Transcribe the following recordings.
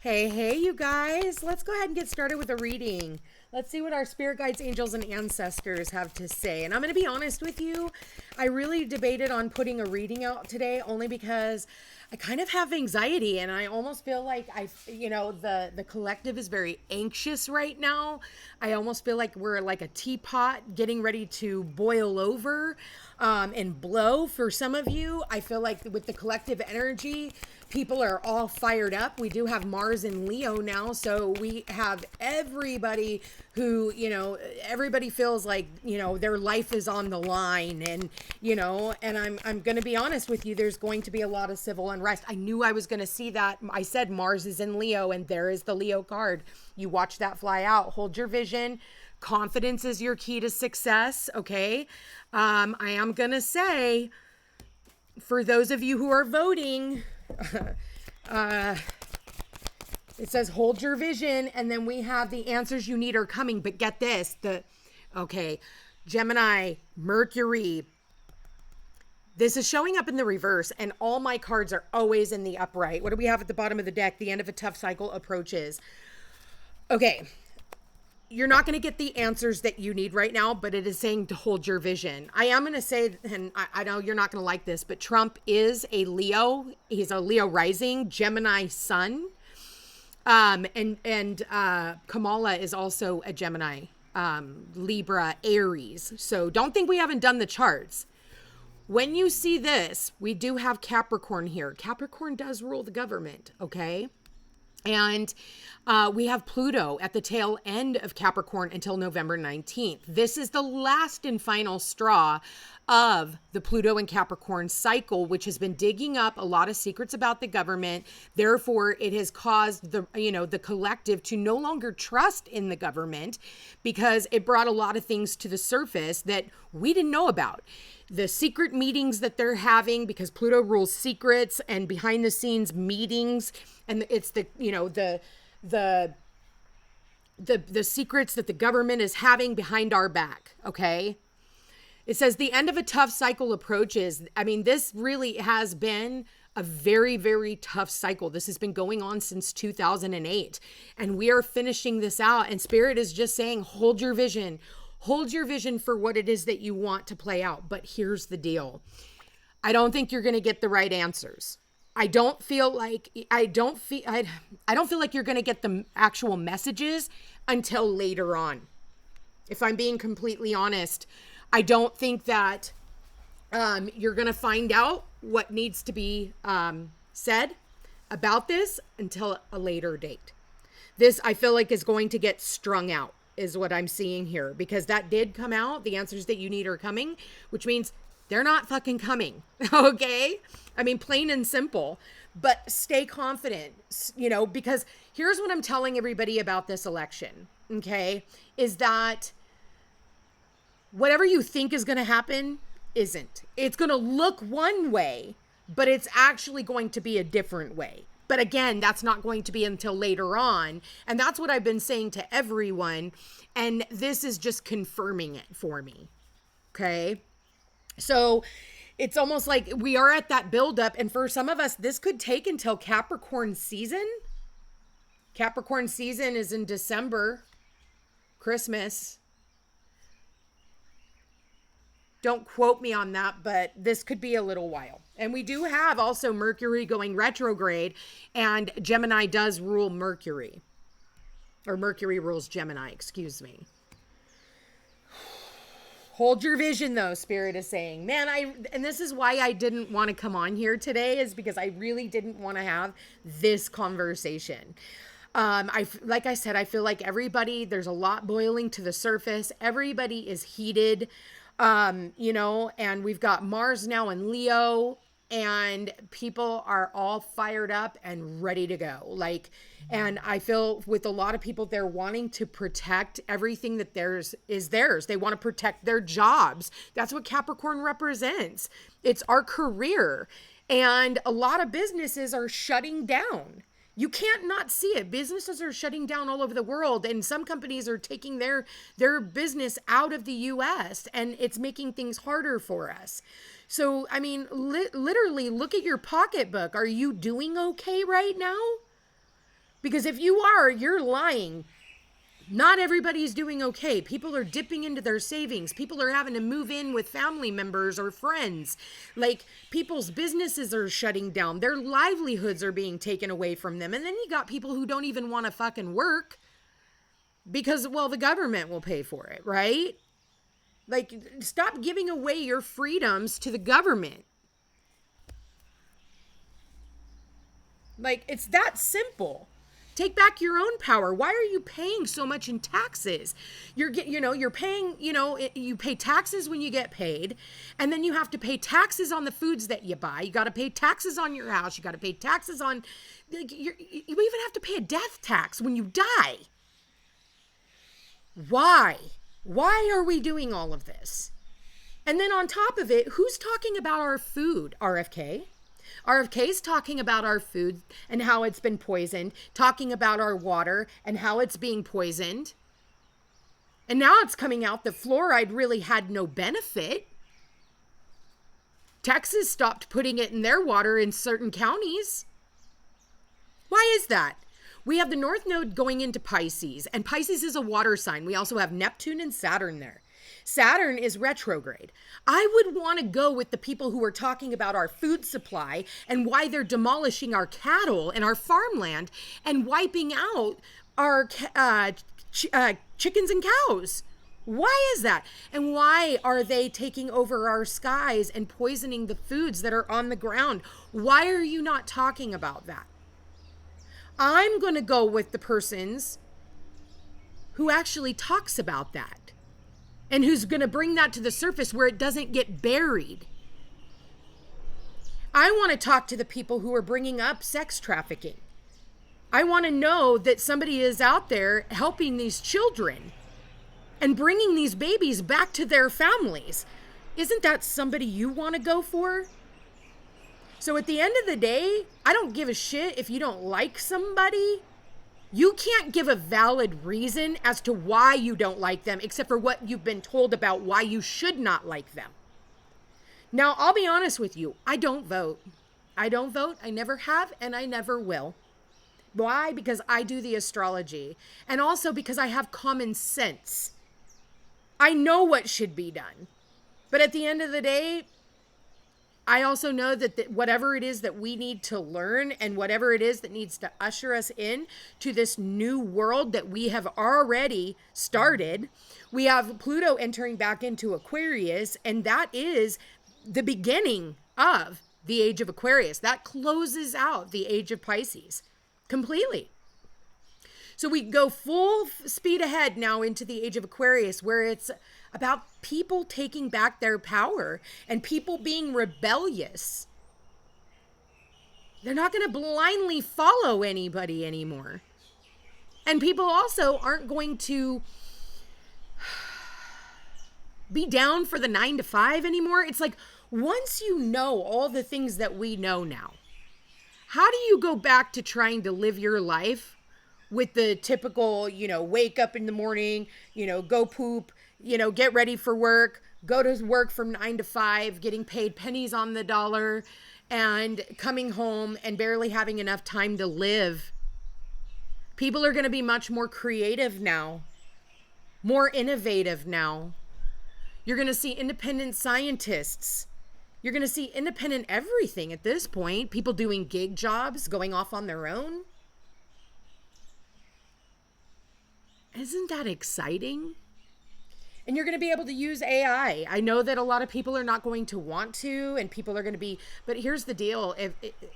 Hey, you guys. Let's go ahead and get started with a reading. Let's see what our spirit guides, angels, and ancestors have to say. And I'm going to be honest with you. I really debated on putting a reading out today only because I kind of have anxiety and I almost feel like the collective is very anxious right now. I almost feel like we're like a teapot getting ready to boil over and blow for some of you. I feel like with the collective energy, people are all fired up. We do have Mars in Leo now, so we have everybody who, everybody feels like, their life is on the line. And, and I'm going to be honest with you, there's going to be a lot of civil unrest. I knew I was going to see that. I said Mars is in Leo, and there is the Leo card. You watch that fly out. Hold your vision. Confidence is your key to success, okay? I am going to say, for those of you who are voting, it says hold your vision, and then we have the answers you need are coming. But get this, Gemini, Mercury, this is showing up in the reverse, and all my cards are always in the upright. What do we have at the bottom of the deck? The end of a tough cycle approaches. Okay, you're not going to get the answers that you need right now, but it is saying to hold your vision. I am going to say, and I know you're not going to like this, but Trump is a Leo. He's a Leo rising, Gemini sun. And Kamala is also a Gemini, Libra, Aries. So don't think we haven't done the charts. When you see this, we do have Capricorn here. Capricorn does rule the government, okay? And we have Pluto at the tail end of Capricorn until November 19th. This is the last and final straw of the Pluto and Capricorn cycle, which has been digging up a lot of secrets about the government. Therefore, it has caused the collective to no longer trust in the government because it brought a lot of things to the surface that we didn't know about. The secret meetings that they're having, because Pluto rules secrets and behind the scenes meetings, and it's the secrets that the government is having behind our back, okay? It says the end of a tough cycle approaches. I mean, this really has been a very, very tough cycle. This has been going on since 2008, and we are finishing this out, and Spirit is just saying, hold your vision. Hold your vision for what it is that you want to play out. But here's the deal. I don't think you're going to get the right answers. I don't feel like you're going to get the actual messages until later on. If I'm being completely honest, I don't think that you're going to find out what needs to be said about this until a later date. This, I feel like, is going to get strung out, is what I'm seeing here, because that did come out. The answers that you need are coming, which means they're not fucking coming. Okay. I mean, plain and simple, but stay confident, because here's what I'm telling everybody about this election. Okay. Is that whatever you think is going to happen isn't. It's going to look one way, but it's actually going to be a different way. But again, that's not going to be until later on. And that's what I've been saying to everyone. And this is just confirming it for me. Okay. So it's almost like we are at that buildup. And for some of us, this could take until Capricorn season. Capricorn season is in December, Christmas. Don't quote me on that, but this could be a little while. And we do have also Mercury going retrograde, and Gemini does rule Mercury. Or Mercury rules Gemini, excuse me. Hold your vision, though, Spirit is saying. Man, and this is why I didn't want to come on here today, is because I really didn't want to have this conversation. Like I said, I feel like there's a lot boiling to the surface. Everybody is heated. And we've got Mars now in Leo, and people are all fired up and ready to go. And I feel with a lot of people, they're wanting to protect everything that is theirs. They want to protect their jobs. That's what Capricorn represents. It's our career. And a lot of businesses are shutting down. You can't not see it. Businesses are shutting down all over the world, and some companies are taking their business out of the US, and it's making things harder for us. So, I mean, literally look at your pocketbook. Are you doing okay right now? Because if you are, you're lying. Not everybody's doing okay. People are dipping into their savings. People are having to move in with family members or friends. Like, people's businesses are shutting down. Their livelihoods are being taken away from them. And then you got people who don't even want to fucking work because, well, the government will pay for it, right? Like, stop giving away your freedoms to the government. Like, it's that simple. Take back your own power. Why are you paying so much in taxes? You're paying, you pay taxes when you get paid, and then you have to pay taxes on the foods that you buy. You got to pay taxes on your house. You got to pay taxes on, you even have to pay a death tax when you die. Why? Why are we doing all of this? And then on top of it, who's talking about our food? RFK. RFK's talking about our food and how it's been poisoned, talking about our water and how it's being poisoned. And now it's coming out that fluoride really had no benefit. Texas stopped putting it in their water in certain counties. Why is that? We have the North Node going into Pisces, and Pisces is a water sign. We also have Neptune and Saturn there. Saturn is retrograde. I would want to go with the people who are talking about our food supply and why they're demolishing our cattle and our farmland and wiping out our chickens and cows. Why is that? And why are they taking over our skies and poisoning the foods that are on the ground? Why are you not talking about that? I'm going to go with the persons who actually talks about that. And who's going to bring that to the surface where it doesn't get buried. I want to talk to the people who are bringing up sex trafficking. I want to know that somebody is out there helping these children and bringing these babies back to their families. Isn't that somebody you want to go for? So at the end of the day, I don't give a shit if you don't like somebody. You can't give a valid reason as to why you don't like them, except for what you've been told about why you should not like them. Now, I'll be honest with you. I don't vote. I don't vote. I never have, and I never will. Why? Because I do the astrology. And also because I have common sense. I know what should be done. But at the end of the day, I also know that whatever it is that we need to learn and whatever it is that needs to usher us in to this new world that we have already started, we have Pluto entering back into Aquarius, and that is the beginning of the age of Aquarius. That closes out the age of Pisces completely. So we go full speed ahead now into the age of Aquarius, where it's about people taking back their power and people being rebellious. They're not going to blindly follow anybody anymore. And people also aren't going to be down for the 9 to 5 anymore. It's like, once you know all the things that we know now, how do you go back to trying to live your life with the typical, wake up in the morning, go poop, get ready for work, go to work from 9 to 5, getting paid pennies on the dollar, and coming home and barely having enough time to live? People are going to be much more creative now, more innovative now. You're going to see independent scientists. You're going to see independent everything at this point. People doing gig jobs, going off on their own. Isn't that exciting? And you're going to be able to use AI. I know that a lot of people are not going to want to, and people are going to be, but here's the deal.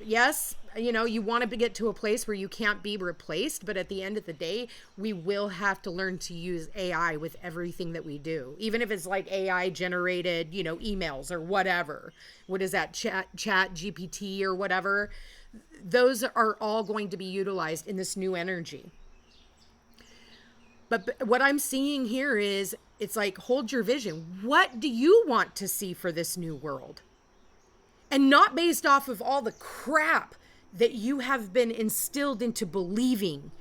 Yes, you want to get to a place where you can't be replaced, but at the end of the day, we will have to learn to use AI with everything that we do. Even if it's like AI generated, emails or whatever. What is that? Chat GPT or whatever. Those are all going to be utilized in this new energy. But what I'm seeing here is, it's like, hold your vision. What do you want to see for this new world? And not based off of all the crap that you have been instilled into believing,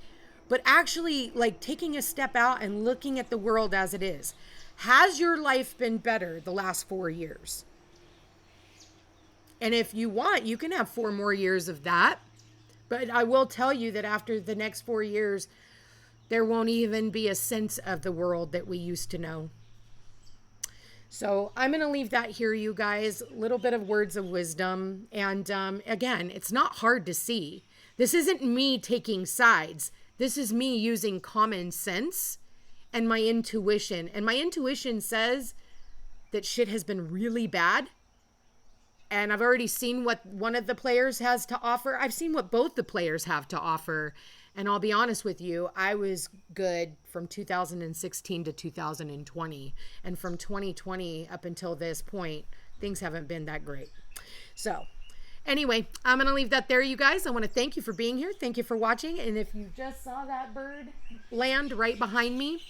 but actually like taking a step out and looking at the world as it is. Has your life been better the last 4 years? And if you want, you can have 4 more years of that. But I will tell you that after the next 4 years, there won't even be a sense of the world that we used to know. So I'm going to leave that here, you guys. A little bit of words of wisdom. And again, it's not hard to see. This isn't me taking sides. This is me using common sense and my intuition. And my intuition says that shit has been really bad. And I've already seen what one of the players has to offer. I've seen what both the players have to offer. And I'll be honest with you, I was good from 2016 to 2020. And from 2020 up until this point, things haven't been that great. So anyway, I'm going to leave that there, you guys. I want to thank you for being here. Thank you for watching. And if you just saw that bird land right behind me,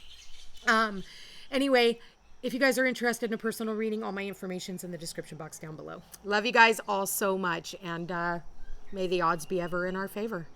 anyway, if you guys are interested in a personal reading, all my information's in the description box down below. Love you guys all so much. And may the odds be ever in our favor.